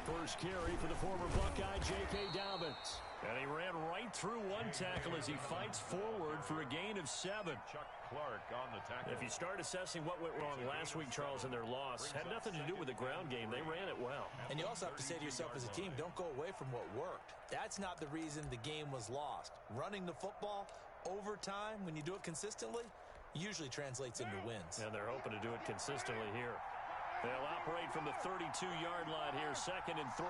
First carry for the former Buckeye, J.K. Dobbins. And he ran right through one tackle as he fights forward for a gain of 7. Chuck Clark on the tackle. If you start assessing what went wrong last week, Charles, in their loss, had nothing to do with the ground game. They ran it well. And you also have to say to yourself as a team, don't go away from what worked. That's not the reason the game was lost. Running the football over time, when you do it consistently, usually translates into wins. And they're hoping to do it consistently here. They'll operate from the 32-yard line here, 2nd and 3.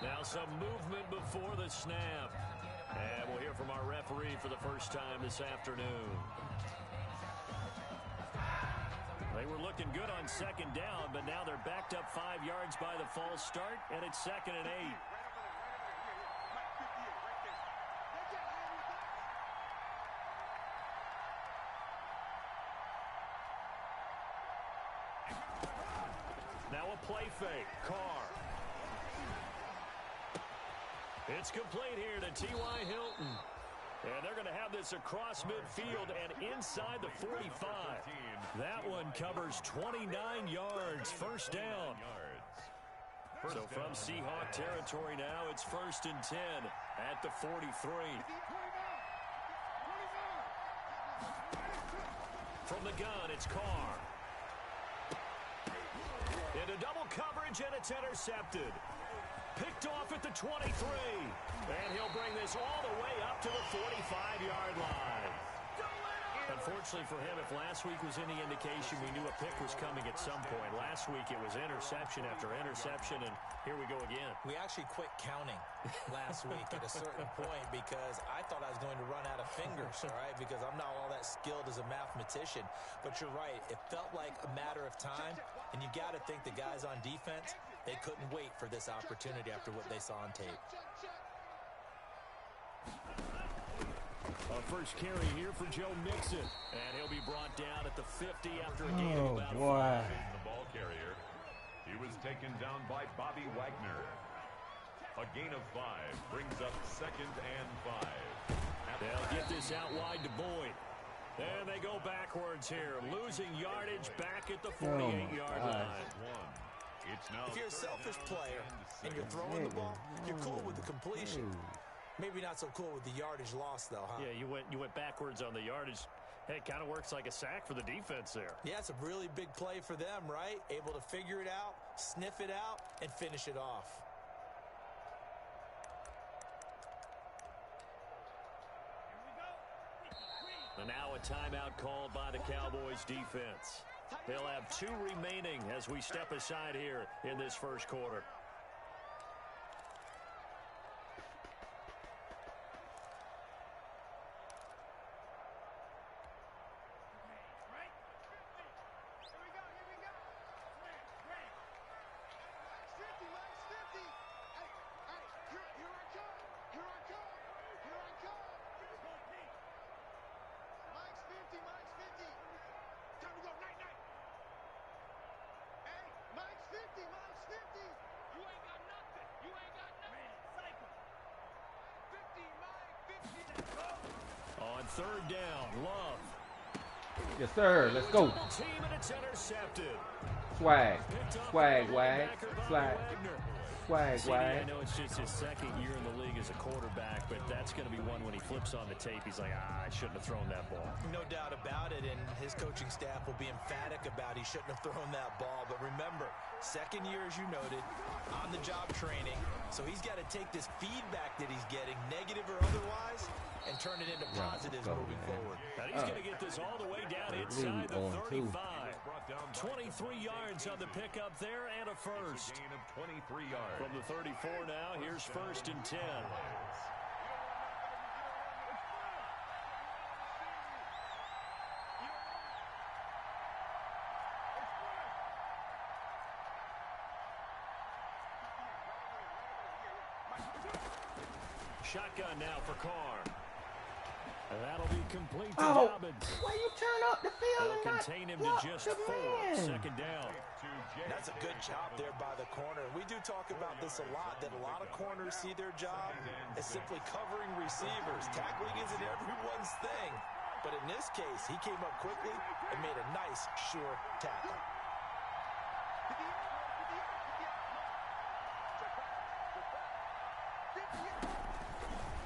Now some movement before the snap. And we'll hear from our referee for the first time this afternoon. They were looking good on 2nd down, but now they're backed up 5 yards by the false start, and it's 2nd and 8. Now a play fake. Carr. It's complete here to T.Y. Hilton. And they're going to have this across midfield and inside the 45. That one covers 29 yards. First down. So from Seahawk territory now, it's 1st and 10 at the 43. From the gun, it's Carr. Into double coverage, and it's intercepted. Picked off at the 23. And he'll bring this all the way up to the 45-yard line. Unfortunately for him, if last week was any indication, we knew a pick was coming at some point. Last week it was interception after interception, and here we go again. We actually quit counting last week at a certain point because I thought I was going to run out of fingers, all right, because I'm not all that skilled as a mathematician. But you're right. It felt like a matter of time, and you got to think the guys on defense, they couldn't wait for this opportunity after what they saw on tape. A first carry here for Joe Mixon. And he'll be brought down at the 50 after a gain of about 5. The ball carrier. He was taken down by Bobby Wagner. A gain of 5 brings up 2nd and 5. They'll get this out wide to Boyd. And they go backwards here. Losing yardage back at the 48-yard line. If you're a selfish player and you're throwing the ball, you're cool with the completion. Maybe not so cool with the yardage loss, though, huh? Yeah, you went backwards on the yardage. Hey, it kind of works like a sack for the defense there. Yeah, it's a really big play for them, right? Able to figure it out, sniff it out, and finish it off. And now a timeout called by the Cowboys defense. They'll have 2 remaining as we step aside here in this first quarter. On 3rd down, Love. Yes, sir. Let's go. Team and it's intercepted. Swag. Swag, wag. Swag. Swag, CD, wag. I know it's just his 2nd year in the league as a quarterback, but that's going to be one when he flips on the tape. He's like, I shouldn't have thrown that ball. No doubt about it, and his coaching staff will be emphatic about he shouldn't have thrown that ball. But remember, 2nd year, as you noted, on-the-job training. So he's got to take this feedback that he's getting, negative or otherwise, and turn it into positives moving forward. And he's going to get this all the way down inside the 35. 23 yards on the pickup there and a first. Gain of 23 yards. From the 34 now, here's 1st and 10. Shotgun now for Carr. And that'll be complete to Dobbins. Why you turn up the field They'll and not contain him block to just the 4. man? 2nd down. To That's a good job there by the corner. We do talk about this a lot, that a lot of corners see their job as simply covering receivers. Tackling isn't everyone's thing. But in this case, he came up quickly and made a nice, sure tackle.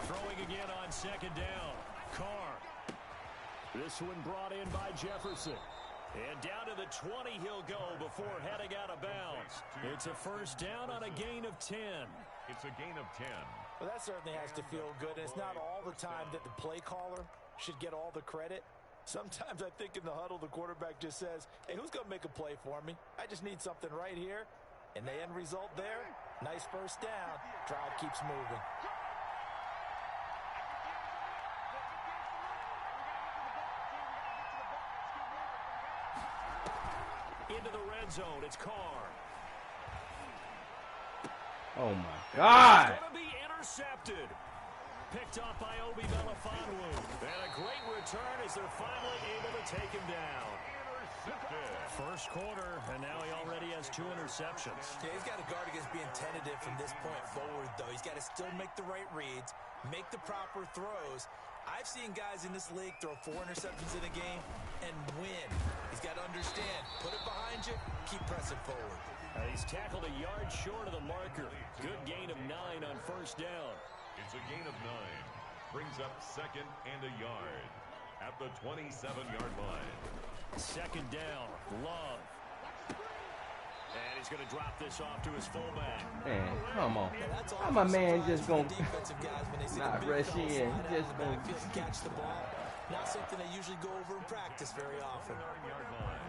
Throwing again on second down. Carr. This one brought in by Jefferson. And down to the 20 he'll go before heading out of bounds. It's a first down on a gain of 10. It's a gain of 10. Well, that certainly has to feel good. And it's not all the time that the play caller should get all the credit. Sometimes I think in the huddle, the quarterback just says, hey, who's going to make a play for me? I just need something right here. And the end result there, nice first down. Drive keeps moving. Into the red zone, it's Carr. Oh my God! It's going to be intercepted. Picked off by Obi Melifonwu. And a great return as they're finally able to take him down. First quarter, and now he already has 2 interceptions. Yeah, he's got to guard against being tentative from this point forward, though. He's got to still make the right reads, make the proper throws. I've seen guys in this league throw 4 interceptions in a game and win. He's got to understand, put it behind you, keep pressing forward. He's tackled a yard short of the marker. Good gain of 9 on first down. It's a gain of 9. Brings up second and a yard at the 27-yard line. Second down, Love. And he's going to drop this off to his fullback. Man, come on. Yeah, How my man just going to defensive guys when they see not the big rush fellas in? slide out Just of the going backfield to catch the ball. Not something they usually go over in practice very often. Yard line.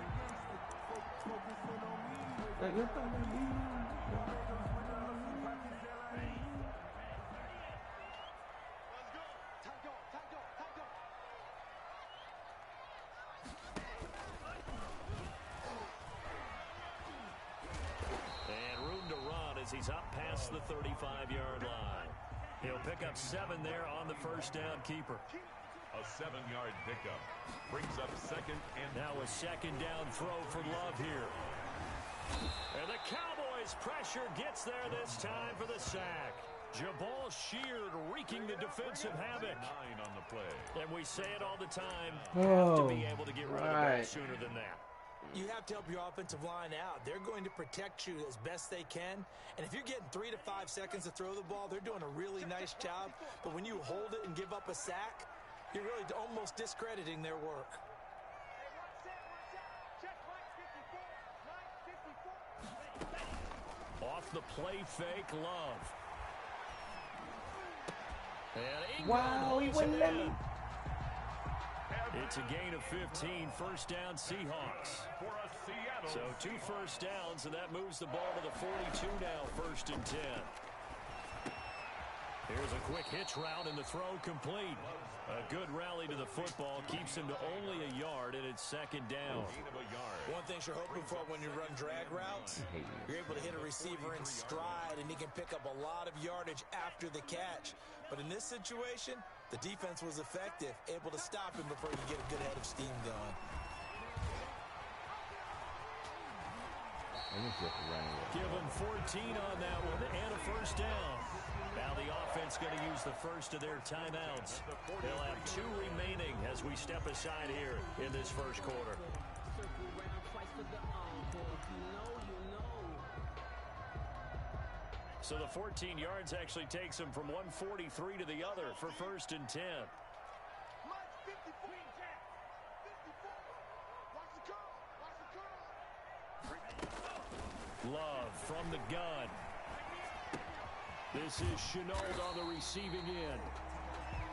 He's up past the 35-yard line. He'll pick up 7 there on the first down keeper. A 7-yard pickup brings up second and now a second down throw for Love here. And the Cowboys pressure gets there this time for the sack. Jabal Sheard wreaking the defensive havoc. 9 on the play. And we say it all the time. You have to be able to get rid of it sooner than that. You have to help your offensive line out. They're going to protect you as best they can. And if you're getting 3 to 5 seconds to throw the ball, they're doing a really nice job. But when you hold it and give up a sack, you're really almost discrediting their work. Off the play fake, Love. And wow, he wouldn't let me. It's a gain of 15, first down Seahawks. So 2 first downs, and that moves the ball to the 42 now, first and 10. Here's a quick hitch route, and the throw complete. A good rally to the football keeps him to only a yard, and it's second down. One thing you're hoping for when you run drag routes, you're able to hit a receiver in stride, and he can pick up a lot of yardage after the catch. But in this situation, the defense was effective, able to stop him before he could get a good head of steam going. Give him 14 on that one and a first down. Now the offense going to use the first of their timeouts. They'll have 2 remaining as we step aside here in this first quarter. So the 14 yards actually takes him from 143 to the other for first and 10. Love from the gun. This is Chenault on the receiving end.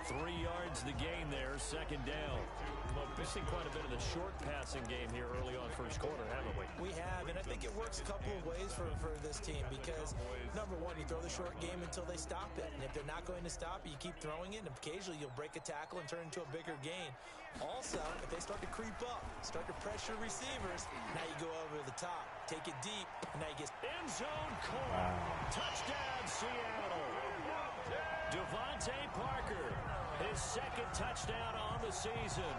3 yards the gain there, second down. Well, we've seen quite a bit of the short passing game here early on first quarter, haven't we? We have, and I think it works a couple of ways for this team because, number one, you throw the short game until they stop it. And if they're not going to stop it, you keep throwing it, and occasionally you'll break a tackle and turn into a bigger gain. Also, if they start to creep up, start to pressure receivers, now you go over the top, take it deep, and now you get end zone call. Touchdown, Seattle. Devontae Parker, his second touchdown on the season.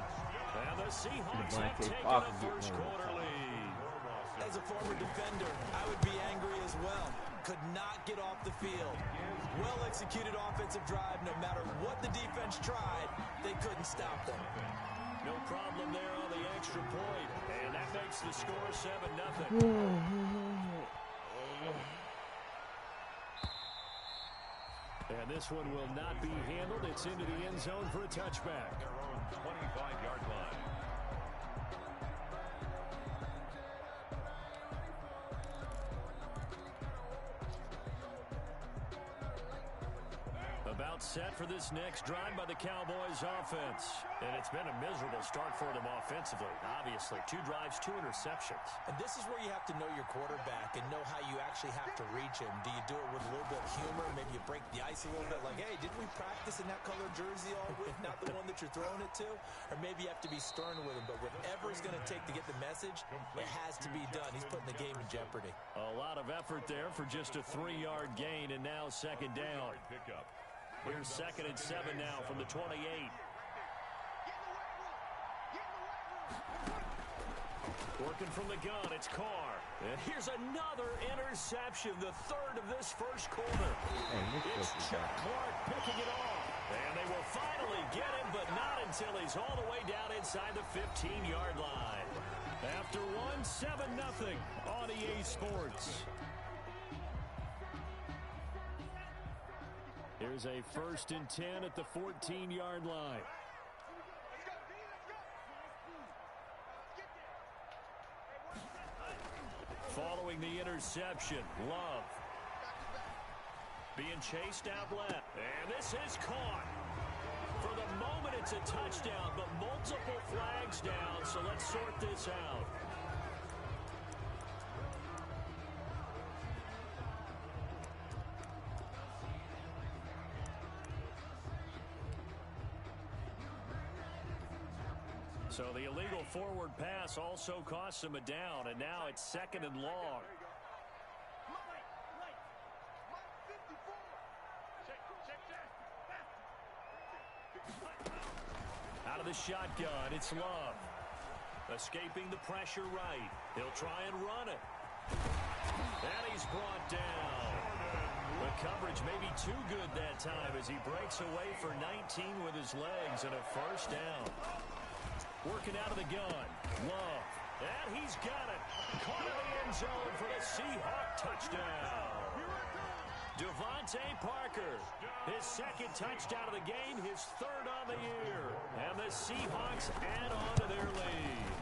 And the Seahawks have taken a first quarter lead. As as a former defender, I would be angry as well. Could not get off the field. Well-executed offensive drive. No matter what the defense tried, they couldn't stop them. No problem there on the extra point. And that makes the score 7-0. And this one will not be handled. It's into the end zone for a touchback. Their own 25-yard line. About set for this next drive by the Cowboys offense. And it's been a miserable start for them offensively. Obviously, 2 drives, 2 interceptions. And this is where you have to know your quarterback and know how you actually have to reach him. Do you do it with a little bit of humor? Maybe you break the ice a little bit like, hey, didn't we practice in that color jersey all week? Not the one that you're throwing it to? Or maybe you have to be stern with him. But whatever it's going to take to get the message, it has to be done. He's putting the game in jeopardy. A lot of effort there for just a 3-yard gain, and now second down. Pickup. Here's 2nd and 7 now from the 28. Working from the gun, it's Carr. And here's another interception, the 3rd of this first quarter. It's Chuck Clark picking it off. And they will finally get him, but not until he's all the way down inside the 15-yard line. After one, 7-0 on EA Sports. Here's a 1st and 10 at the 14-yard line. Following the interception, Love. Being chased out left. And this is caught. For the moment, it's a touchdown, but multiple flags down, so let's sort this out. So the illegal forward pass also costs him a down, and now it's 2nd and long. Out of the shotgun, it's Love. Escaping the pressure right. He'll try and run it. And he's brought down. The coverage may be too good that time as he breaks away for 19 with his legs and a 1st down. Working out of the gun. Love. And he's got it. Caught in the end zone for the Seahawk touchdown. Devontae Parker. His 2nd touchdown of the game. His 3rd on the year. And the Seahawks add on to their lead.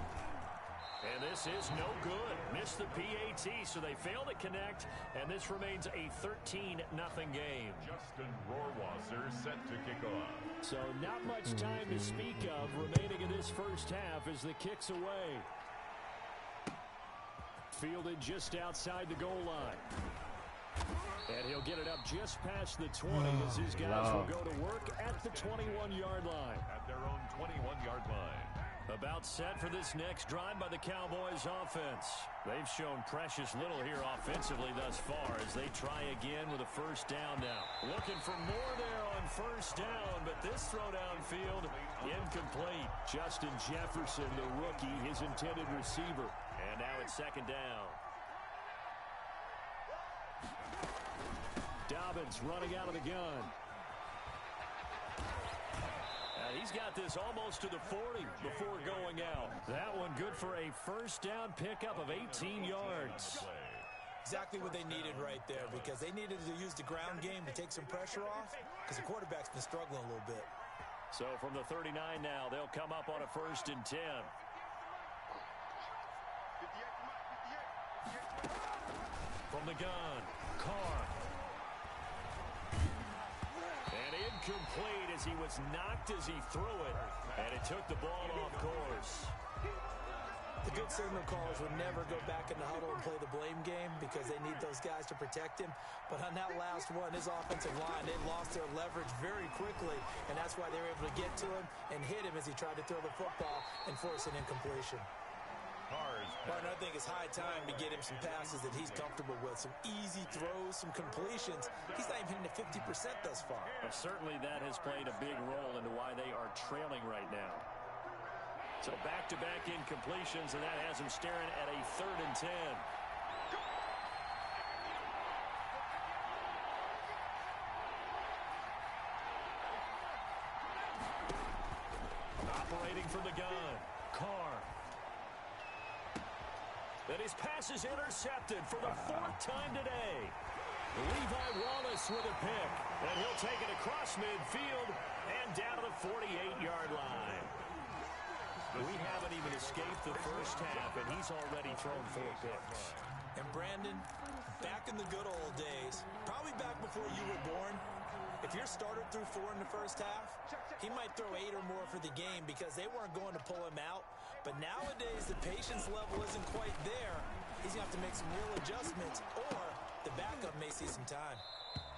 And this is no good. Missed the PAT, so they fail to connect. And this remains a 13-0 game. Justin Rohrwasser set to kick off. So not much time to speak of remaining in this first half as the kick's away. Fielded just outside the goal line. And he'll get it up just past the 20 as his guys will go to work at the 21-yard line. At their own 21-yard line. About set for this next drive by the Cowboys offense. They've shown precious little here offensively thus far as they try again with a 1st down now. Looking for more there on 1st down, but this throw downfield incomplete. Justin Jefferson, the rookie, his intended receiver. And now it's 2nd down. Dobbins running out of the gun. He's got this almost to the 40 before going out. That one good for a 1st down pickup of 18 yards. Exactly what they needed right there because they needed to use the ground game to take some pressure off because the quarterback's been struggling a little bit. So from the 39 now, they'll come up on a 1st and 10. From the gun, Carr. And incomplete as he was knocked as he threw it. And it took the ball off course. The good signal callers would never go back in the huddle and play the blame game because they need those guys to protect him. But on that last one, his offensive line, they lost their leverage very quickly, and that's why they were able to get to him and hit him as he tried to throw the football and force an incompletion. Martin, I think it's high time to get him some passes that he's comfortable with, some easy throws, some completions. He's not even hitting to 50% thus far. Well, certainly that has played a big role into why they are trailing right now. So back-to-back incompletions, and that has him staring at a 3rd and 10. Operating from the gun, Carr. And his pass is intercepted for the 4th time today. Levi Wallace with a pick, and he'll take it across midfield and down to the 48-yard line. We haven't even escaped the first half, and he's already thrown 4 picks. And Brandon, back in the good old days, probably back before you were born, if your starter threw 4 in the first half, he might throw 8 or more for the game because they weren't going to pull him out. But nowadays, the patience level isn't quite there. He's going to have to make some real adjustments, or the backup may see some time.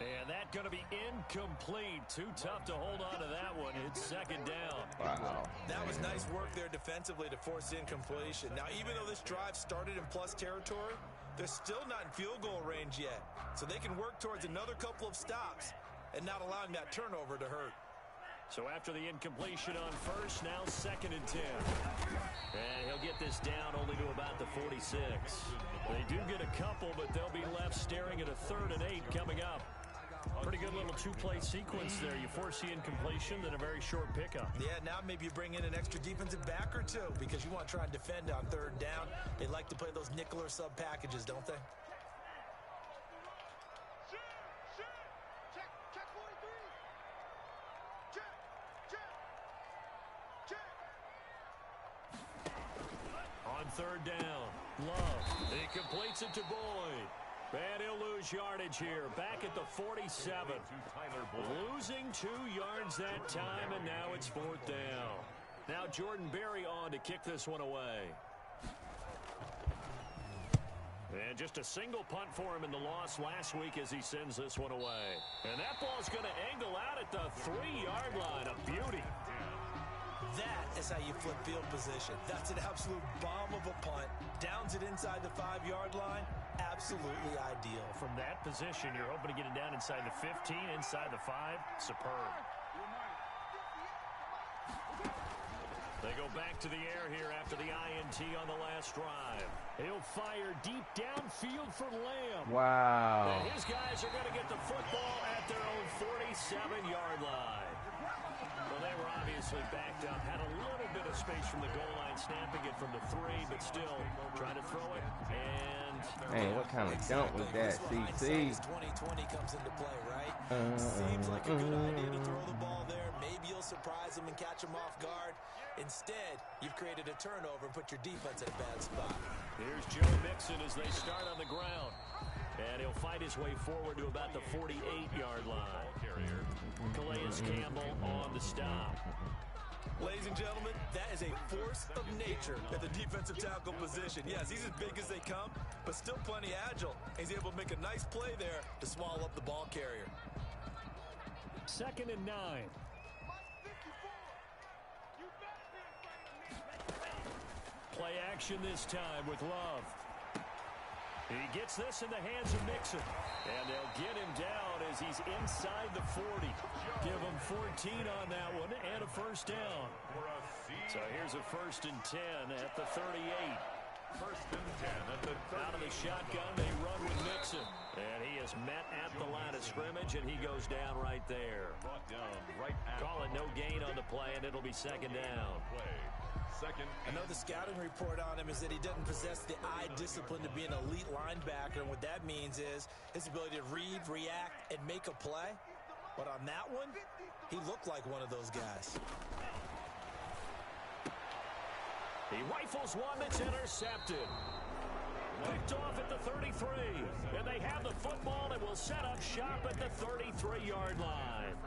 And that's going to be incomplete. Too tough to hold on to that one. It's 2nd down. Wow. That was nice work there defensively to force incompletion. Now, even though this drive started in plus territory, they're still not in field goal range yet. So they can work towards another couple of stops and not allowing that turnover to hurt. So after the incompletion on first, now 2nd and 10. And he'll get this down only to about the 46. They do get a couple, but they'll be left staring at a 3rd and 8 coming up. Pretty good little 2-play sequence there. You force the incompletion, then a very short pickup. Yeah, now maybe you bring in an extra defensive back or two because you want to try and defend on 3rd down. They like to play those nickel or sub packages, don't they? On 3rd down, Love. He completes it to Boyd. And he'll lose yardage here. Back at the 47. Losing 2 yards that time, and now it's 4th down. Now Jordan Berry on to kick this one away. And just a single punt for him in the loss last week as he sends this one away. And that ball's going to angle out at the 3-yard line. A beauty. That is how you flip field position. That's an absolute bomb of a punt. Downs it inside the 5-yard line. Absolutely ideal. From that position, you're hoping to get it down inside the 15, inside the 5. Superb. They go back to the air here after the INT on the last drive. He'll fire deep downfield for Lamb. Wow. And his guys are going to get the football at their own 47-yard line. Well, they were obviously backed up, had a little bit of space from the goal line, snapping it from the 3, but still trying to throw it. And man, what kind of jump was that, CC? 2020 comes into play, right? Seems like a good idea to throw the ball there. Maybe you'll surprise him and catch him off guard. Instead, you've created a turnover and put your defense in a bad spot. Here's Joe Mixon as they start on the ground. And he'll fight his way forward to about the 48-yard line. Calais Campbell on the stop. Ladies and gentlemen, that is a force of nature at the defensive tackle position. Yes, he's as big as they come, but still plenty agile. He's able to make a nice play there to swallow up the ball carrier. 2nd and 9. Play action this time with Love. He gets this in the hands of Mixon. And they'll get him down as he's inside the 40. Give him 14 on that one and a 1st down. So here's a 1st and 10 at the 38. 1st and 10 at the 38. Out of the shotgun, they run with Mixon. And he is met at the line of scrimmage, and he goes down right there. Brought down right at Call it no gain on the play, and it'll be 2nd down. I know the scouting report on him is that he doesn't possess the eye discipline to be an elite linebacker, and what that means is his ability to read, react, and make a play. But on that one, he looked like one of those guys. He rifles one that's intercepted. Picked off at the 33, and they have the football and will set up shop at the 33-yard line.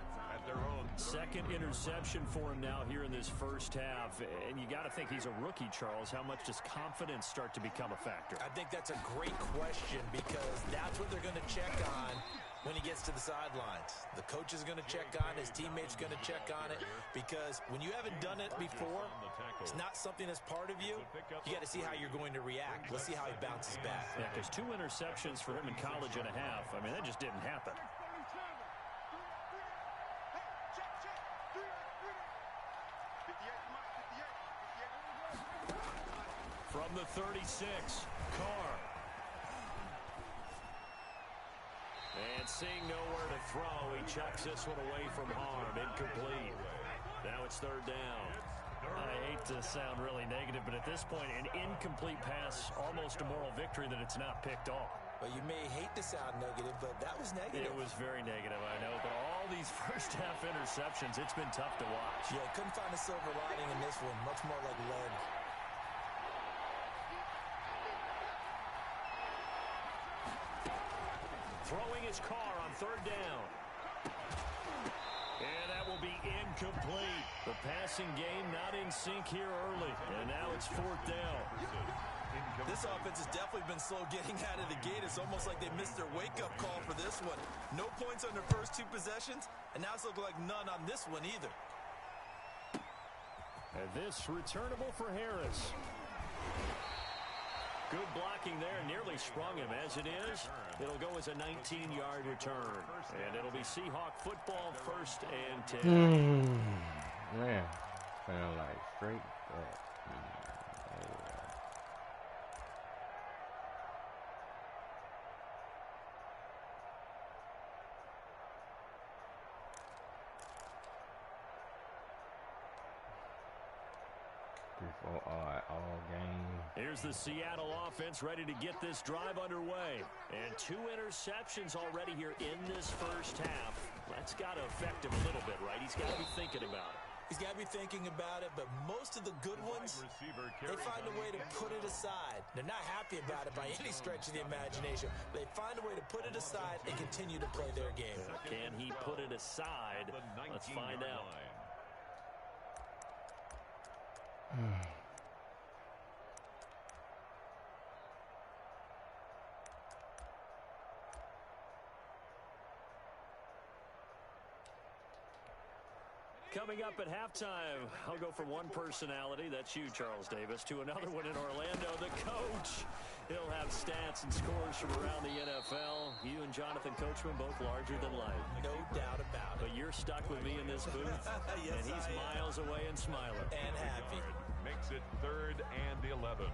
their own. 2nd interception for him now here in this first half. And you got to think he's a rookie, Charles. How much does confidence start to become a factor? I think that's a great question because that's what they're going to check on when he gets to the sidelines. The coach is going to check on, his teammates going to check on it, because when you haven't done it before, it's not something that's part of you. You got to see how you're going to react. Let's see how he bounces back. Yeah, because 2 interceptions for him in college and a half. I mean, that just didn't happen. From the 36, Carr. And seeing nowhere to throw, he chucks this one away from harm. Incomplete. Now it's third down. I hate to sound really negative, but at this point, an incomplete pass, almost a moral victory that it's not picked off. Well, you may hate to sound negative, but that was negative. It was very negative, I know. But all these first-half interceptions, it's been tough to watch. Yeah, couldn't find a silver lining in this one. Much more like lead. Throwing his car on third down. And that will be incomplete. The passing game not in sync here early. And now it's fourth down. This offense has definitely been slow getting out of the gate. It's almost like they missed their wake-up call for this one. No points on their first two possessions, and now it's looking like none on this one either. And this returnable for Harris. Good blocking there, nearly sprung him. As it is, it'll go as a 19-yard return. And it'll be Seahawk football, first and 10. Man, sound like straight back. All game. Here's the Seattle offense ready to get this drive underway. And 2 interceptions already here in this first half. That's got to affect him a little bit, right? He's got to be thinking about it. He's got to be thinking about it, but most of the good ones, they find a way to put it aside. They're not happy about it by any stretch of the imagination. They find a way to put it aside and continue to play their game. Can he put it aside? Let's find out. Coming up at halftime, I'll go from one personality, that's you, Charles Davis, to another one in Orlando, the coach. He'll have stats and scores from around the NFL. You and Jonathan Coachman both larger than life. No doubt about it. But you're stuck with me in this booth, yes, and he's miles away and smiling. And happy. Makes it 3rd and 11.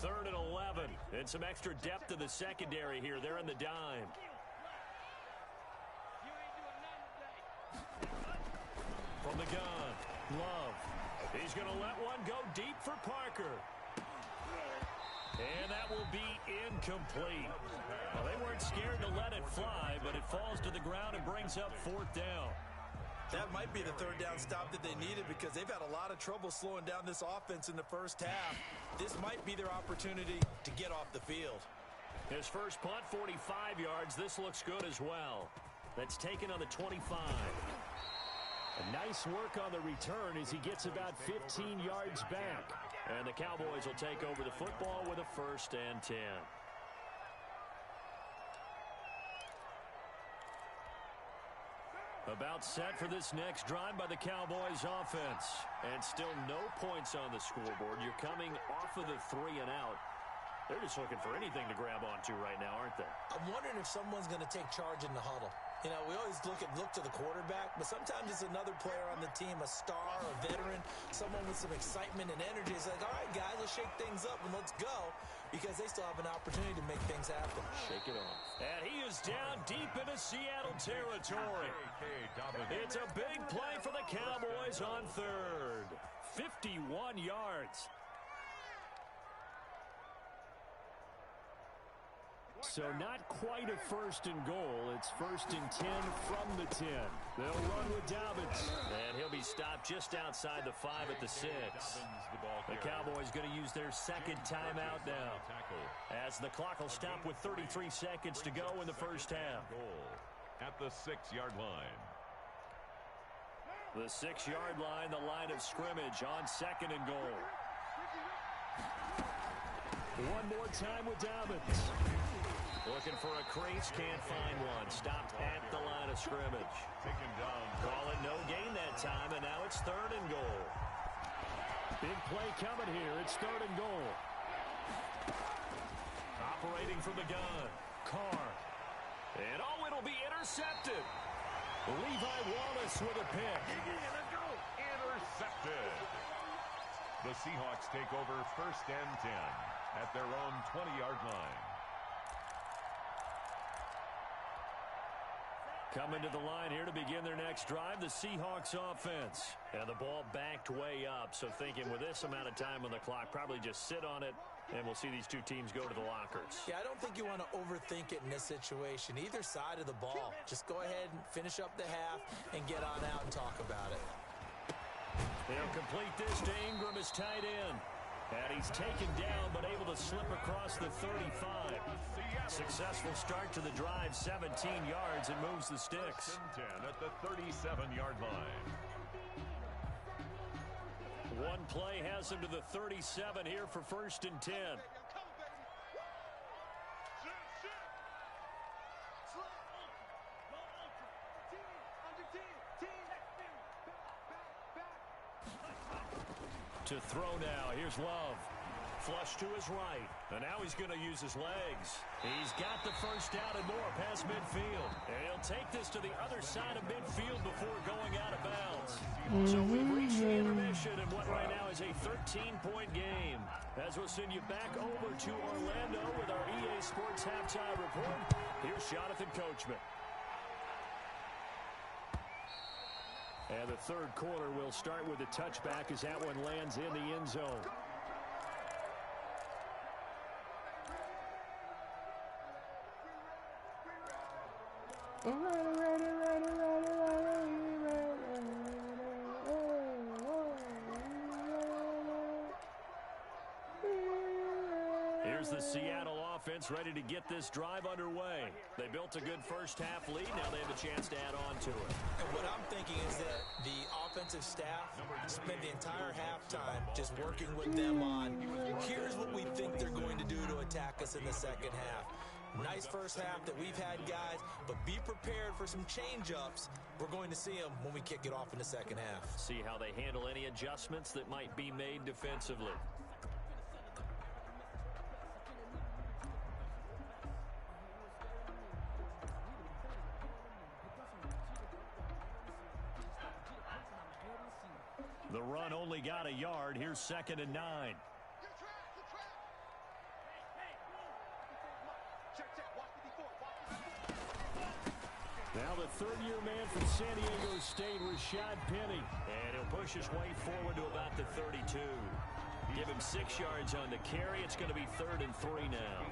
Third and 11, and some extra depth to the secondary here. They're in the dime. From the gun, Love. He's going to let one go deep for Parker. And that will be incomplete. Well, they weren't scared to let it fly, but it falls to the ground and brings up fourth down. That might be the third down stop that they needed because they've had a lot of trouble slowing down this offense in the first half. This might be their opportunity to get off the field. His first punt, 45 yards. This looks good as well. That's taken on the 25. A nice work on the return as he gets about 15 yards back. And the Cowboys will take over the football with a first and 10. About set for this next drive by the Cowboys offense. And still no points on the scoreboard. You're coming off of the 3 and out. They're just looking for anything to grab onto right now, aren't they? I'm wondering if someone's going to take charge in the huddle. You know, we always look to the quarterback, but sometimes it's another player on the team, a star, a veteran, someone with some excitement and energy. It's like, all right, guys, let's shake things up and let's go, because they still have an opportunity to make things happen. Shake it off. And he is down deep into Seattle territory. It's a big play for the Cowboys on third. 51 yards. So not quite a first and goal. It's first and 10 from the 10. They'll run with Dobbins. And he'll be stopped just outside the 5 at the 6. The Cowboys going to use their second timeout now, as the clock will stop with 33 seconds to go in the first half. At the 6-yard line. The 6-yard line, the line of scrimmage on second and goal. One more time with Dobbins. Looking for a crease, can't find one. Stopped at the line of scrimmage. Taken down. Call it no gain that time, and now it's third and goal. Big play coming here. It's third and goal. Operating from the gun, Carr. And, oh, it'll be intercepted. Levi Wallace with a pick. Let's go. Intercepted. The Seahawks take over 1st and 10 at their own 20-yard line. Coming to the line here to begin their next drive, the Seahawks offense. And the ball backed way up, so thinking with this amount of time on the clock, probably just sit on it, and we'll see these two teams go to the lockers. Yeah, I don't think you want to overthink it in this situation. Either side of the ball. Just go ahead and finish up the half and get on out and talk about it. They'll complete this to Ingram as tight end. And he's taken down, but able to slip across the 35. Successful start to the drive, 17 yards, and moves the sticks. 10 at the 37-yard line. One play has him to the 37 here for 1st and 10. To throw now. Here's Love. Flush to his right. And now he's going to use his legs. He's got the first down and more past midfield. And he'll take this to the other side of midfield before going out of bounds. So we've reached the intermission in what right now is a 13-point game. As we'll send you back over to Orlando with our EA Sports Halftime Report, here's Jonathan Coachman. And the third quarter will start with a touchback as that one lands in the end zone. Here's the Seattle offense ready to get this drive underway. They built a good first half lead. Now they have a chance to add on to it. And what I'm thinking is that the offensive staff spent the entire halftime just working with them on, here's what we think they're going to do to attack us in the second half. Nice first half that we've had, guys, but be prepared for some change-ups. We're going to see them when we kick it off in the second half. See how they handle any adjustments that might be made defensively. The run only got a yard. Here's 2nd and 9. Now the third-year man from San Diego State, Rashad Penny. And he'll push his way forward to about the 32. Give him 6 yards on the carry. It's going to be 3rd and 3 now.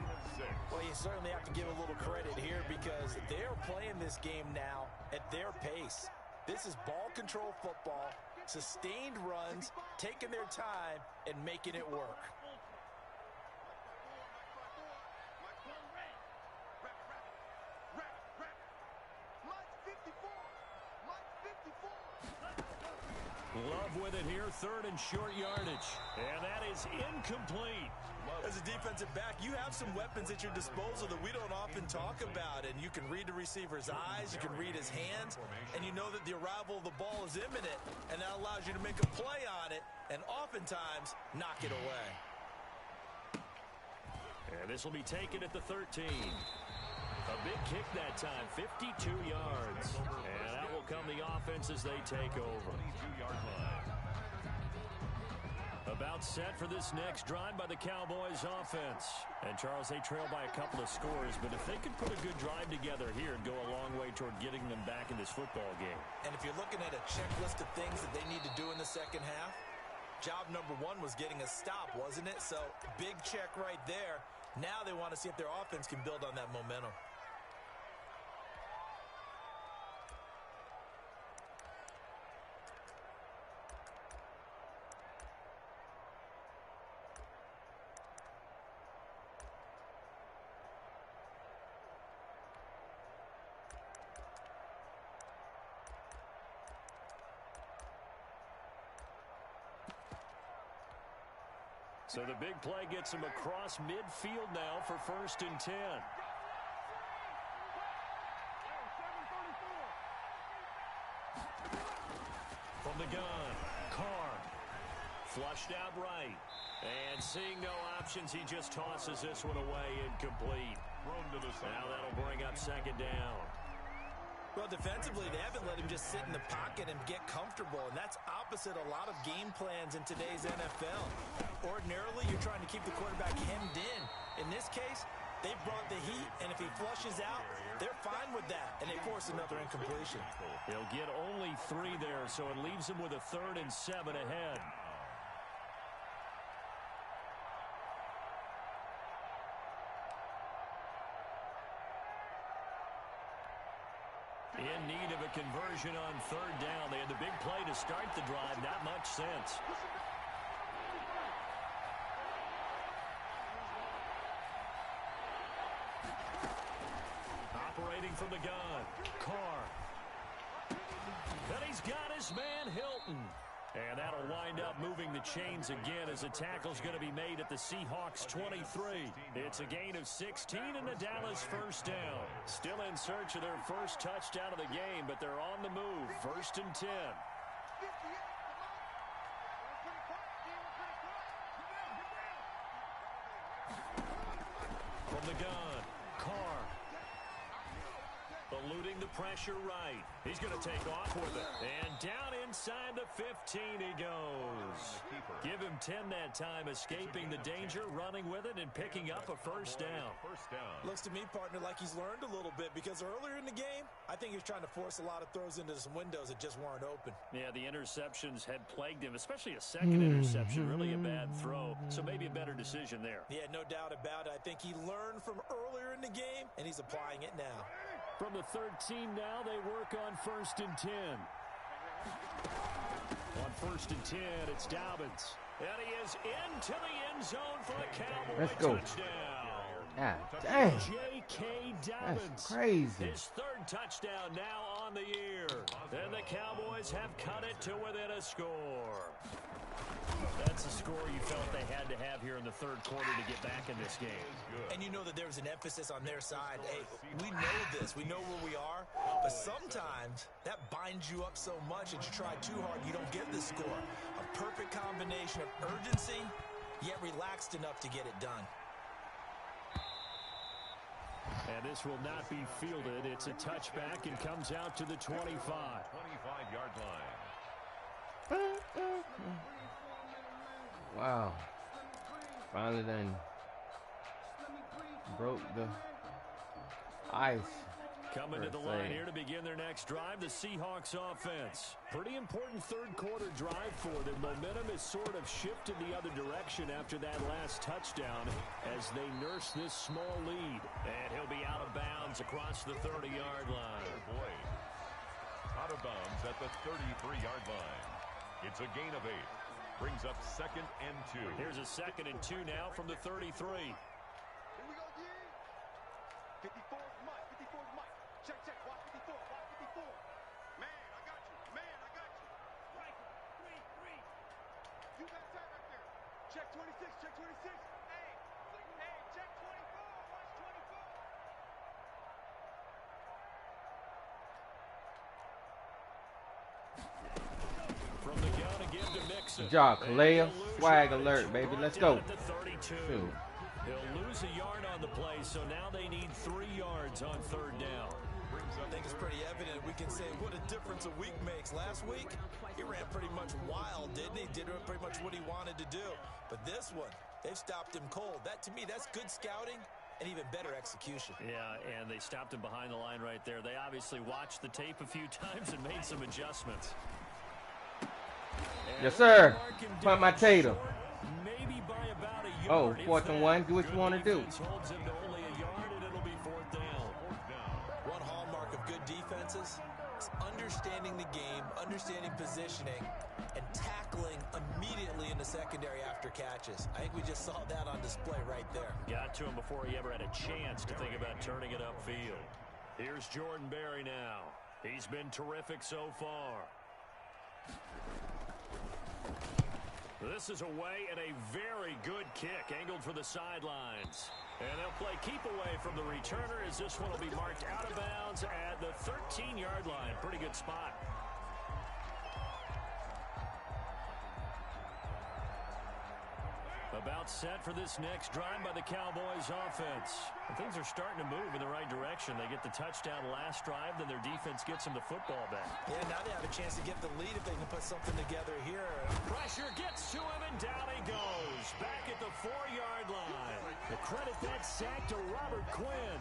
Well, you certainly have to give a little credit here because they're playing this game now at their pace. This is ball control football, sustained runs, taking their time, and making it work. Love with it here, 3rd and short yardage. And that is incomplete. As a defensive back, you have some weapons at your disposal that we don't often talk about. And you can read the receiver's eyes, you can read his hands, and you know that the arrival of the ball is imminent. And that allows you to make a play on it and oftentimes knock it away. And this will be taken at the 13. A big kick that time, 52 yards. And that will come the offense as they take over. About set for this next drive by the Cowboys offense. And Charles, they trail by a couple of scores, but if they could put a good drive together here, it'd go a long way toward getting them back in this football game. And if you're looking at a checklist of things that they need to do in the second half, job number 1 was getting a stop, wasn't it? So big check right there. Now they want to see if their offense can build on that momentum. So the big play gets him across midfield now for 1st and 10. From the gun, Carr. Flushed out right. And seeing no options, he just tosses this one away incomplete. thrown to the side. Now that'll bring up second down. Well, defensively, they haven't let him just sit in the pocket and get comfortable, and that's opposite a lot of game plans in today's NFL. Ordinarily, you're trying to keep the quarterback hemmed in. In this case, they brought the heat, and if he flushes out, they're fine with that, and they force another incompletion. He'll get only 3 there, so it leaves him with a 3rd and 7 ahead. In need of a conversion on 3rd down. They had the big play to start the drive. Not much sense. Operating from the gun. Carr. And he's got his man Hilton. And that'll wind up moving the chains again as a tackle's going to be made at the Seahawks 23. It's a gain of 16 and a Dallas first down. Still in search of their first touchdown of the game, but they're on the move. 1st and 10. From the gun, Carr. Eluding the pressure right. He's going to take off with it. And down inside the 15 he goes. Give him 10 that time, escaping the danger, running with it, and picking up a first down. Looks to me, partner, like he's learned a little bit, because earlier in the game, I think he was trying to force a lot of throws into some windows that just weren't open. Yeah, the interceptions had plagued him, especially a second interception. Really a bad throw, so maybe a better decision there. Yeah, no doubt about it. I think he learned from earlier in the game, and he's applying it now. From the 13 now, they work on 1st and 10. On 1st and 10, it's Dobbins. And he is into the end zone for a Cowboy Let's go. touchdown. God dang. J.K. Dobbins. That's crazy. His 3rd touchdown now on the year. And the Cowboys have cut it to within a score. That's the score you felt they had to have here in the 3rd quarter to get back in this game. And you know that there's an emphasis on their side. Hey, we know this. We know where we are. But sometimes that binds you up so much that you try too hard, you don't get the score. A perfect combination of urgency, yet relaxed enough to get it done. And this will not be fielded. It's a touchback and comes out to the 25. 25-yard line. Wow. Finally done broke the ice. Coming to the line here to begin their next drive, the Seahawks offense. Pretty important 3rd quarter drive for them. Momentum has sort of shifted the other direction after that last touchdown as they nurse this small lead. And he'll be out of bounds across the 30-yard line. Boyd. Out of bounds at the 33-yard line. It's a gain of 8. Brings up 2nd and 2. Here's a 2nd and 2 now from the 33. Here we go, D. 54 Mike. 54 Mike. Check, check. Watch 54. Watch 54. Man, I got you. Man, I got you. Right. 3. You got that right there. Check 26. Check 26. Hey, check 24. Watch 24. From the gun again to Mixon. Good job, Kalea. Swag alert, baby. Let's go. At the 32. He'll lose a yard on the play, so now they need 3 yards on 3rd down. I think it's pretty evident. We can say what a difference a week makes. Last week, he ran pretty much wild, didn't he? Did pretty much what he wanted to do. But this one, they've stopped him cold. That, to me, that's good scouting and even better execution. Yeah, and they stopped him behind the line right there. They obviously watched the tape a few times and made some adjustments. Yes, sir. Punt my tater. Maybe by about a Oh, yard. 4th and 1. Do what you want to do. Holds him to only a yard, and it'll be 4th down. One hallmark of good defenses is understanding the game, understanding positioning, and tackling immediately in the secondary after catches. I think we just saw that on display right there. Got to him before he ever had a chance to think about turning it upfield. Here's Jordan Berry now. He's been terrific so far. This is away and a very good kick angled for the sidelines. And they'll play keep away from the returner as this one will be marked out of bounds at the 13-yard line. Pretty good spot. About set for this next drive by the Cowboys offense. And things are starting to move in the right direction. They get the touchdown last drive, then their defense gets them the football back. Yeah, now they have a chance to get the lead if they can put something together here. Pressure gets to him, and down he goes. Back at the 4-yard line. The credit that sack to Robert Quinn.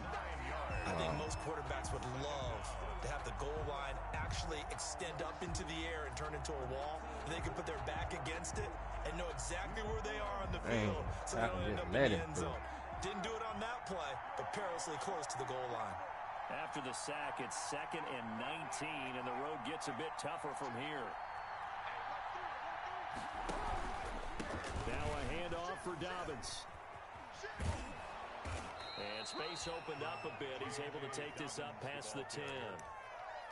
I think most quarterbacks would love to have the goal line actually extend up into the air and turn into a wall. And they can put their back against it and know exactly where they are on the field, so they don't end up in the end zone. Didn't do it on that play, but perilously close to the goal line. After the sack, it's 2nd and 19, and the road gets a bit tougher from here. Now a handoff for Dobbins. And space opened up a bit. He's able to take this up past the 10.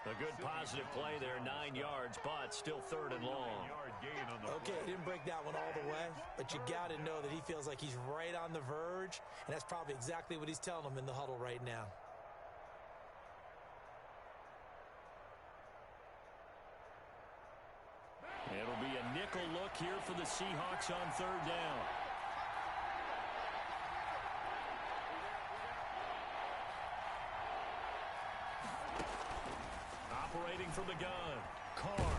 A good positive play there, 9 yards, but still 3rd and long. Okay, didn't break that one all the way, but you got to know that he feels like he's right on the verge, and that's probably exactly what he's telling them in the huddle right now. It'll be a nickel look here for the Seahawks on 3rd down. Operating from the gun, Carr.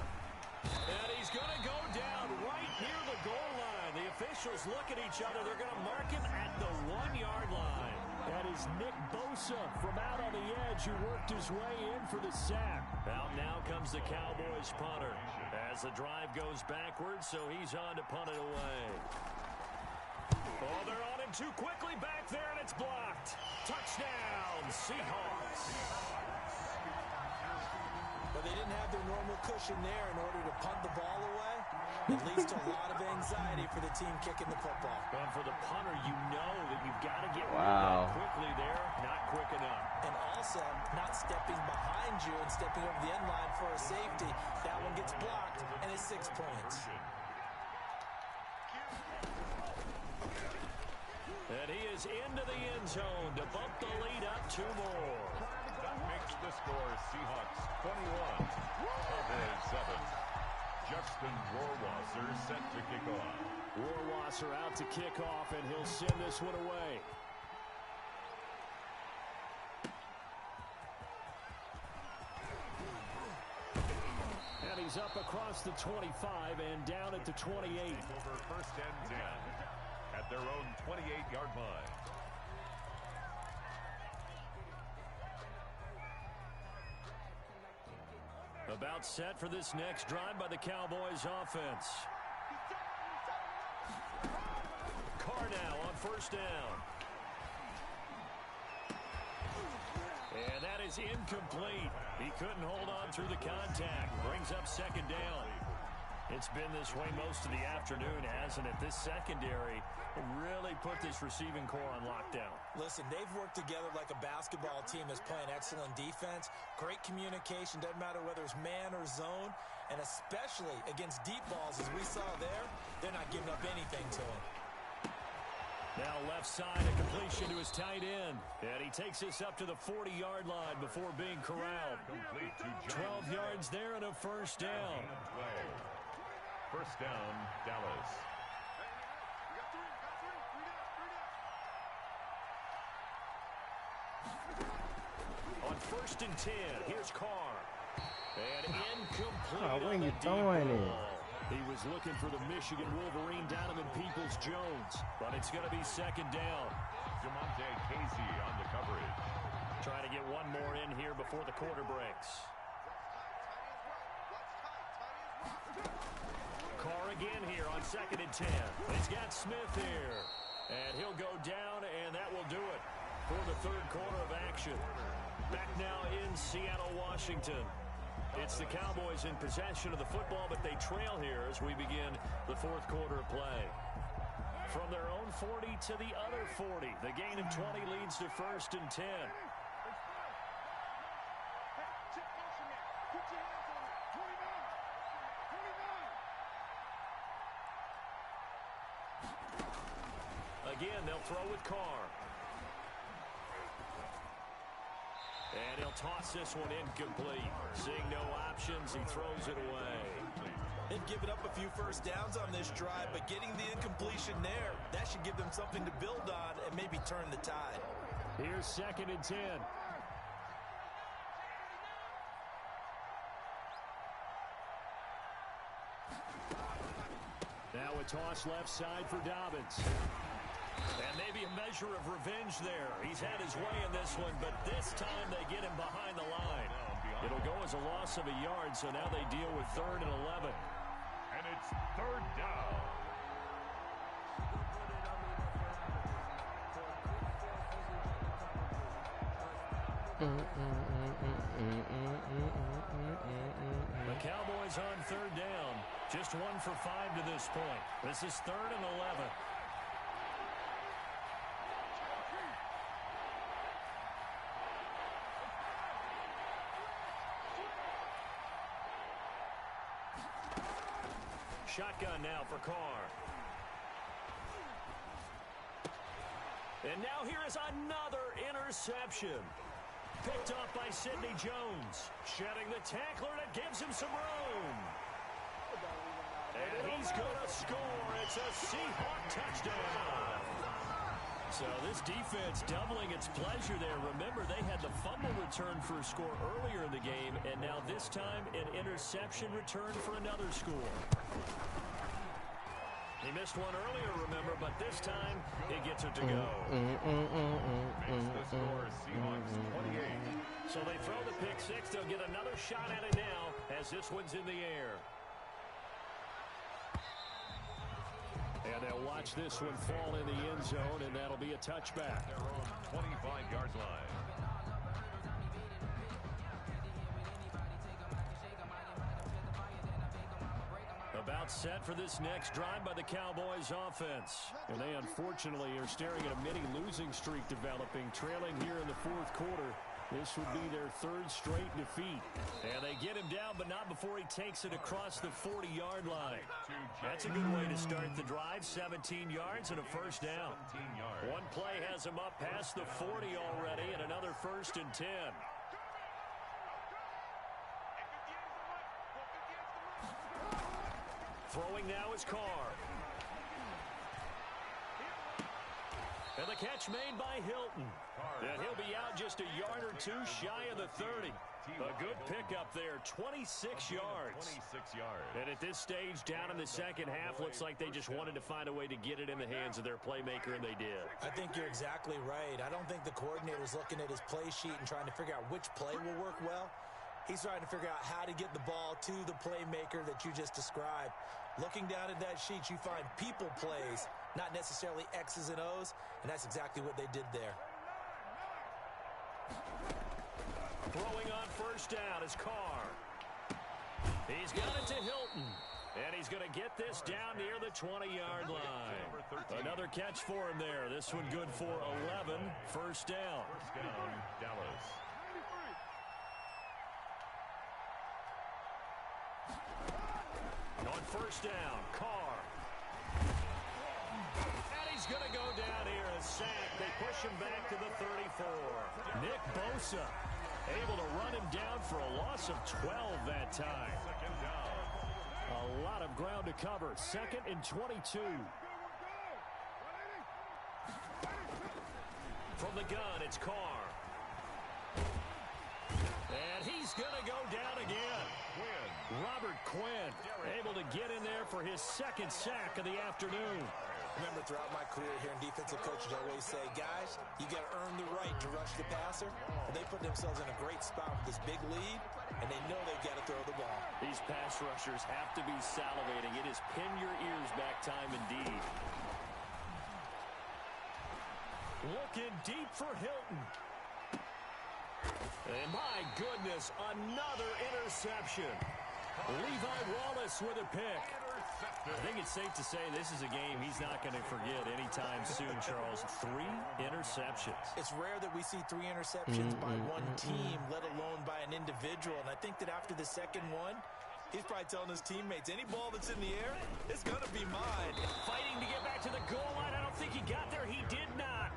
And he's going to go down right near the goal line. The officials look at each other. They're going to mark him at the 1-yard line. That is Nick Bosa from out on the edge who worked his way in for the sack. Out now comes the Cowboys punter as the drive goes backwards, so he's on to punt it away. Oh, they're on him too quickly back there, and it's blocked. Touchdown, Seahawks. But they didn't have their normal cushion there in order to punt the ball away. It leads to a lot of anxiety for the team kicking the football. And for the punter, you know that you've got to get rid of Wow. that quickly there, not quick enough. And also, not stepping behind you and stepping over the end line for a safety. That one gets blocked, and it's 6 points. And he is into the end zone to bump the lead up 2 more. That makes the score Seahawks 21, Cowboys 7. Justin Rohrwasser set to kick off. Rohrwasser out to kick off, and he'll send this one away. And he's up across the 25 and down at the 28. Over 1st and 10 at their own 28-yard line. About set for this next drive by the Cowboys offense. Carr now on 1st down. And that is incomplete. He couldn't hold on through the contact. Brings up 2nd down. It's been this way most of the afternoon, hasn't it? This secondary really put this receiving core on lockdown. Listen, they've worked together like a basketball team that's playing excellent defense. Great communication, doesn't matter whether it's man or zone. And especially against deep balls, as we saw there, they're not giving up anything to him. Now left side, a completion to his tight end. And he takes this up to the 40-yard line before being corralled. Complete to 12 yards there and a 1st down. 1st down, Dallas. On 1st and 10, here's Carr. And incomplete. Oh, when on you the throwing deep it? ball. He was looking for the Michigan Wolverine Donovan Peoples-Jones, but it's going to be 2nd down. Jamonte Casey on the coverage. Trying to get one more in here before the quarter breaks. Carr again here on 2nd and 10. He's got Smith here. And he'll go down, and that will do it for the 3rd quarter of action. Back now in Seattle, Washington. It's the Cowboys in possession of the football, but they trail here as we begin the 4th quarter of play. From their own 40 to the other 40. The gain of 20 leads to 1st and 10. Again, they'll throw with Carr. And he'll toss this one incomplete. Seeing no options, he throws it away. They've given up a few first downs on this drive, but getting the incompletion there, that should give them something to build on and maybe turn the tide. Here's 2nd and 10. Now a toss left side for Dobbins. And maybe a measure of revenge there. He's had his way in this one, but this time they get him behind the line. It'll go as a loss of a yard, so now they deal with 3rd and 11. And it's 3rd down. The Cowboys on 3rd down. Just 1 for 5 to this point. This is 3rd and 11. Shotgun now for Carr. And now here is another interception. Picked off by Sidney Jones. Shedding the tackler that gives him some room. And he's going to score. It's a Seahawk touchdown. So this defense doubling its pleasure there. Remember, they had the fumble return for a score earlier in the game, and now this time an interception return for another score. He missed one earlier, remember, but this time he gets it to go. Makes the score Seahawks 28. So they throw the pick six. They'll get another shot at it now as this one's in the air. And they'll watch this one fall in the end zone, and that'll be a touchback. Their own 25-yard line. About set for this next drive by the Cowboys offense. And they unfortunately are staring at a mini losing streak developing, trailing here in the 4th quarter. This would be their 3rd straight defeat. And they get him down, but not before he takes it across the 40-yard line. That's a good way to start the drive. 17 yards and a first down. One play has him up past the 40 already, and another 1st and 10. Throwing now is Carr. And the catch made by Hilton. And he'll be out just a yard or two shy of the 30. A good pickup there, 26 yards. 26 yards. And at this stage, down in the second half, looks like they just wanted to find a way to get it in the hands of their playmaker, and they did. I think you're exactly right. I don't think the coordinator's looking at his play sheet and trying to figure out which play will work well. He's trying to figure out how to get the ball to the playmaker that you just described. Looking down at that sheet, you find people plays, not necessarily X's and O's, and that's exactly what they did there. Throwing on first down is Carr. He's got it to Hilton. And he's going to get this down near the 20-yard line. Another catch for him there. This one good for 11. First down. First down, Dallas. On first down, Carr. And he's going to go down here. A sack. They push him back to the 34. Nick Bosa able to run him down for a loss of 12 that time. Second down. A lot of ground to cover. 2nd and 22. From the gun, it's Carr. And he's going to go down again. Robert Quinn able to get in there for his 2nd sack of the afternoon. Remember, throughout my career here in defensive coaches, I always say, guys, you got to earn the right to rush the passer. And they put themselves in a great spot with this big lead, and they know they've got to throw the ball. These pass rushers have to be salivating. It is pin your ears back time indeed. Looking deep for Hilton. And my goodness, another interception. Levi Wallace with a pick. I think it's safe to say this is a game he's not going to forget anytime soon, Charles. 3 interceptions. It's rare that we see 3 interceptions by one team, let alone by an individual. And I think that after the second one, he's probably telling his teammates, any ball that's in the air, it's going to be mine. Fighting to get back to the goal line. I don't think he got there. He did not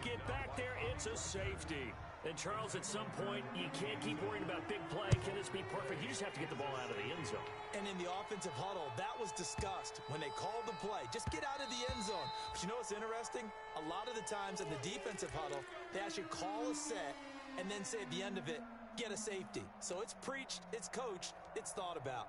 get back there. It's a safety. And, Charles, at some point, you can't keep worrying about big play. Can this be perfect? You just have to get the ball out of the end zone. And in the offensive huddle, that was discussed when they called the play. Just get out of the end zone. But you know what's interesting? A lot of the times in the defensive huddle, they actually call a set and then say at the end of it, get a safety. So it's preached, it's coached, it's thought about.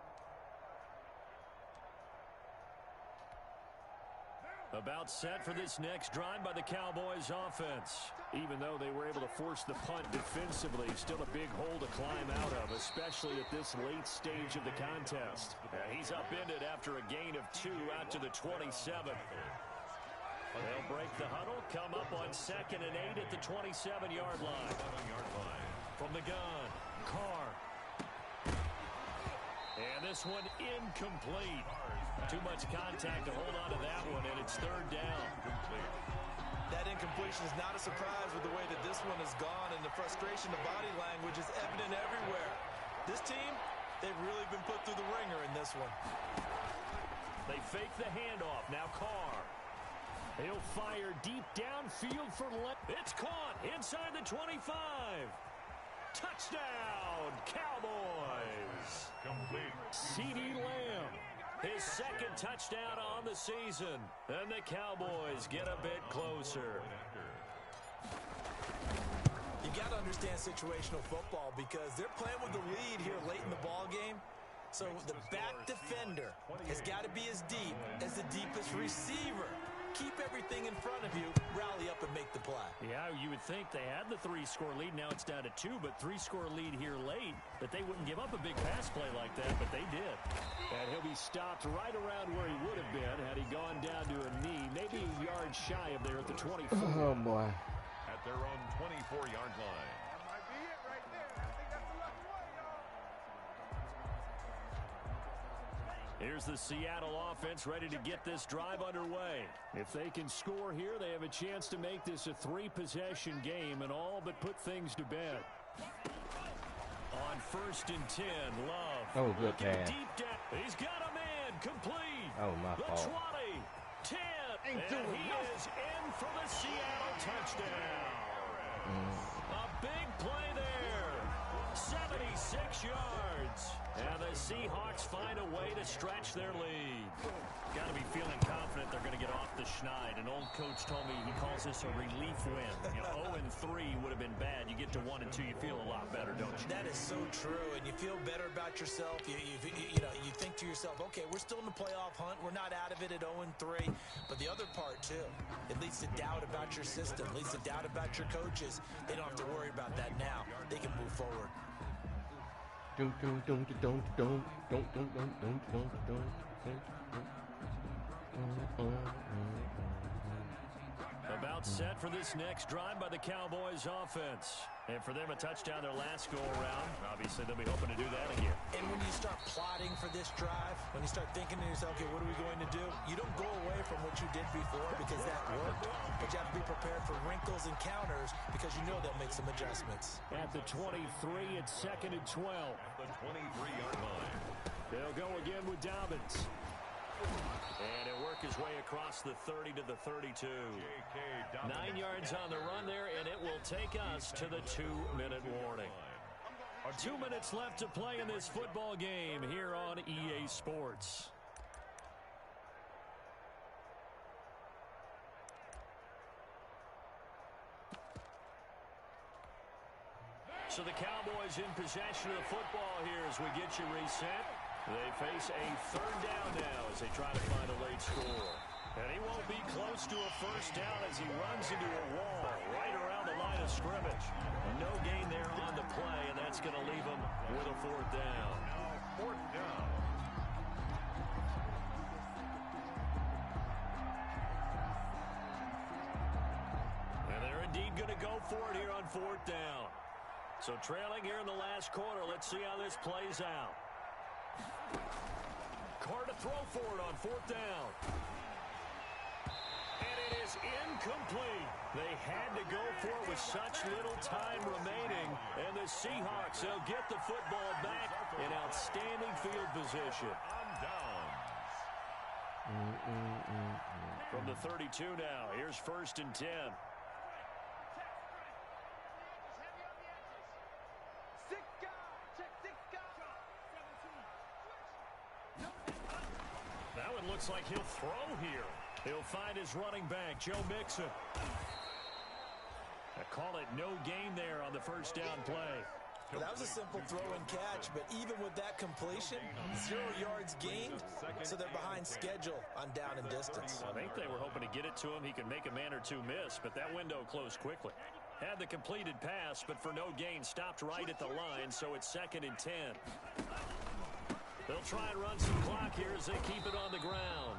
About set for this next drive by the Cowboys offense. Even though they were able to force the punt defensively, still a big hole to climb out of, especially at this late stage of the contest. He's upended after a gain of 2 out to the 27. They'll break the huddle, come up on 2nd and 8 at the 27-yard line. From the gun, Carr. And this one incomplete. Too much contact to hold on to that one, and it's 3rd down. That incompletion is not a surprise with the way that this one has gone, and the frustration of body language is evident everywhere. This team, they've really been put through the ringer in this one. They fake the handoff. Now Carr. He'll fire deep downfield for left. It's caught inside the 25. Touchdown, Cowboys. Complete. CeeDee Lamb. His 2nd touchdown on the season. And the Cowboys get a bit closer. You got to understand situational football because they're playing with the lead here late in the ball game. So the back defender has got to be as deep as the deepest receiver. Keep everything in front of you, rally up and make the play. Yeah, you would think they had the 3-score lead. Now it's down to 2, but 3-score lead here late. That they wouldn't give up a big pass play like that, but they did. And he'll be stopped right around where he would have been had he gone down to a knee, maybe a yard shy of there at the 24. Oh, boy. At their own 24-yard line. That might be it right there. I think that's the lucky way, y'all. Here's the Seattle offense ready to get this drive underway. If they can score here, they have a chance to make this a 3-possession game and all but put things to bed. On 1st and 10, Love. Oh, good pass. Deep down. He's got a man complete. Oh, my the fault. 20, 10, and he is in for the Seattle touchdown. A big play there. 76 yards. And the Seahawks find a way to stretch their lead. Got to be feeling confident they're going to get off the schneid. An old coach told me he calls this a relief win. 0-3 would have been bad. You get to 1-2, you feel a lot better, don't you? That is so true, and you feel better about yourself. You think to yourself, okay, we're still in the playoff hunt. We're not out of it at 0-3. But the other part, too, it leads to doubt about your system, leads to doubt about your coaches. They don't have to worry about that now. They can move forward. About set for this next drive by the Cowboys offense. And for them, a touchdown their last go-around. Obviously, they'll be hoping to do that again. And when you start plotting for this drive, when you start thinking to yourself, okay, what are we going to do? You don't go away from what you did before because that worked. But you have to be prepared for wrinkles and counters because you know they'll make some adjustments. At the 23, it's 2nd and 12. The 23-yard line. They'll go again with Dobbins. And he'll work his way across the 30 to the 32. 9 yards on the run there, and it will take us to the 2-minute warning. 2 minutes left to play in this football game here on EA Sports. So the Cowboys in possession of the football here as we get you reset. They face a 3rd down now as they try to find a late score. And he won't be close to a 1st down as he runs into a wall right around the line of scrimmage. No gain there on the play, and that's going to leave him with a 4th down. 4th down. And they're indeed going to go for it here on 4th down. So trailing here in the last quarter, let's see how this plays out. Carr to throw for it on 4th down. And it is incomplete. They had to go for it with such little time remaining. And the Seahawks, they'll get the football back in outstanding field position. From the 32 now, here's 1st and 10. it looks like he'll throw here. He'll find his running back, Joe Mixon. I call it no gain there on the first down play. Well, that was a simple throw and catch, but even with that completion, 0 yards gained, so they're behind schedule on down and distance. I think they were hoping to get it to him. He could make a man or two miss, but that window closed quickly. Had the completed pass, but for no gain, stopped right at the line, so it's 2nd and 10. They'll try and run some clock here as they keep it on the ground.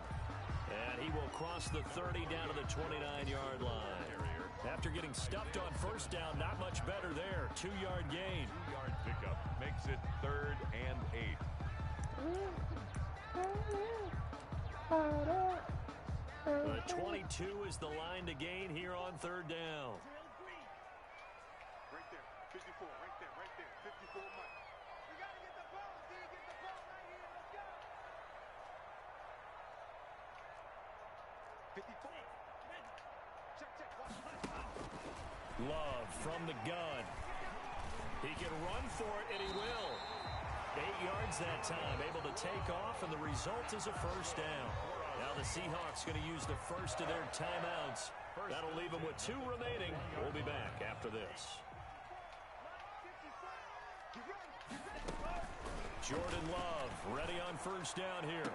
And he will cross the 30 down to the 29-yard line. After getting stuffed on first down, not much better there. 2-yard gain. 2-yard pickup makes it 3rd and 8. The 22 is the line to gain here on 3rd down. Right there. 54. Right there. Right there. 54 Mike. We got to get the ball, D. Get the ball right here. Let's go. 54. Check, check. Watch. Love from the gun. He can run for it, and he will. 8 yards that time, able to take off, and the result is a first down. Now the Seahawks going to use the first of their timeouts. That'll leave them with 2 remaining. We'll be back after this. Jordan Love ready on first down here.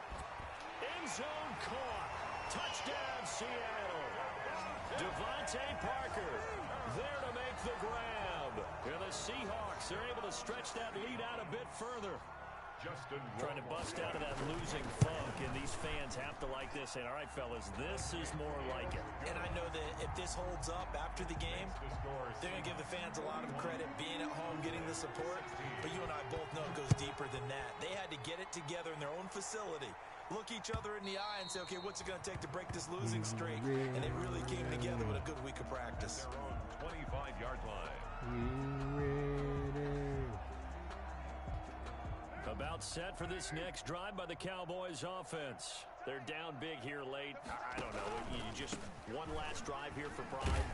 End zone caught. Touchdown, Seattle. Devontae Parker there to make the grab. And the Seahawks are able to stretch that lead out a bit further. Trying to bust out of that losing funk, and these fans have to like this. And all right, fellas, this is more like it. And I know that if this holds up after the game, they're going to give the fans a lot of credit being at home, getting the support. But you and I both know it goes deeper than that. They had to get it together in their own facility, look each other in the eye and say, okay, what's it going to take to break this losing streak? And they really came together with a good week of practice. Their own 25-yard line. About set for this next drive by the Cowboys offense. They're down big here late. I don't know. You just one last drive here for pride.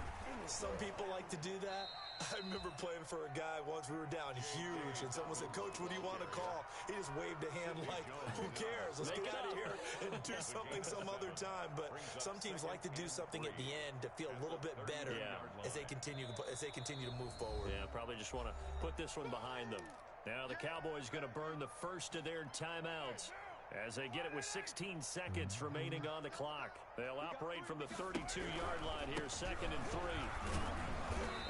Some people like to do that. I remember playing for a guy once. We were down huge, and someone said, Coach, what do you want to call? He just waved a hand like, who cares? Let's get out of here and do something some other time. But some teams like to do something at the end to feel a little bit better as they continue to move forward. Yeah, probably just want to put this one behind them. Now the Cowboys going to burn the first of their timeouts as they get it with 16 seconds remaining on the clock. They'll operate from the 32-yard line here, 2nd and 3.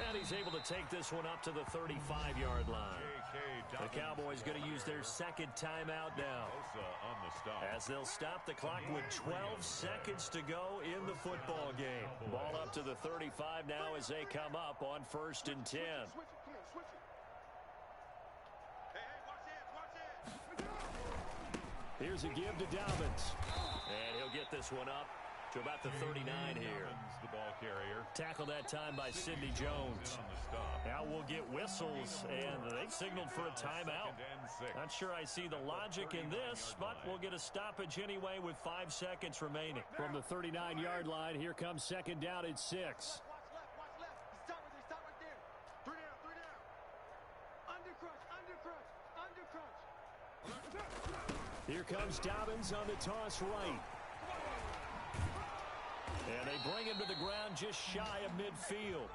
And he's able to take this one up to the 35-yard line. The Cowboys going to use their second timeout now, as they'll stop the clock with 12 seconds to go in the football game. Ball up to the 35 now as they come up on 1st and 10. Here's a give to Dobbins. And he'll get this one up to about the 39 here. The ball carrier. Tackled that time by Sidney Jones. Now we'll get whistles, and they've signaled for a timeout. Not sure I see the logic in this, but we'll get a stoppage anyway with 5 seconds remaining. From the 39-yard line, here comes 2nd down at 6. Watch left. Stop right there. 3 down. Undercrunch. Here comes Dobbins on the toss right. And they bring him to the ground just shy of midfield.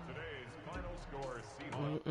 Today's final score, Seahawks.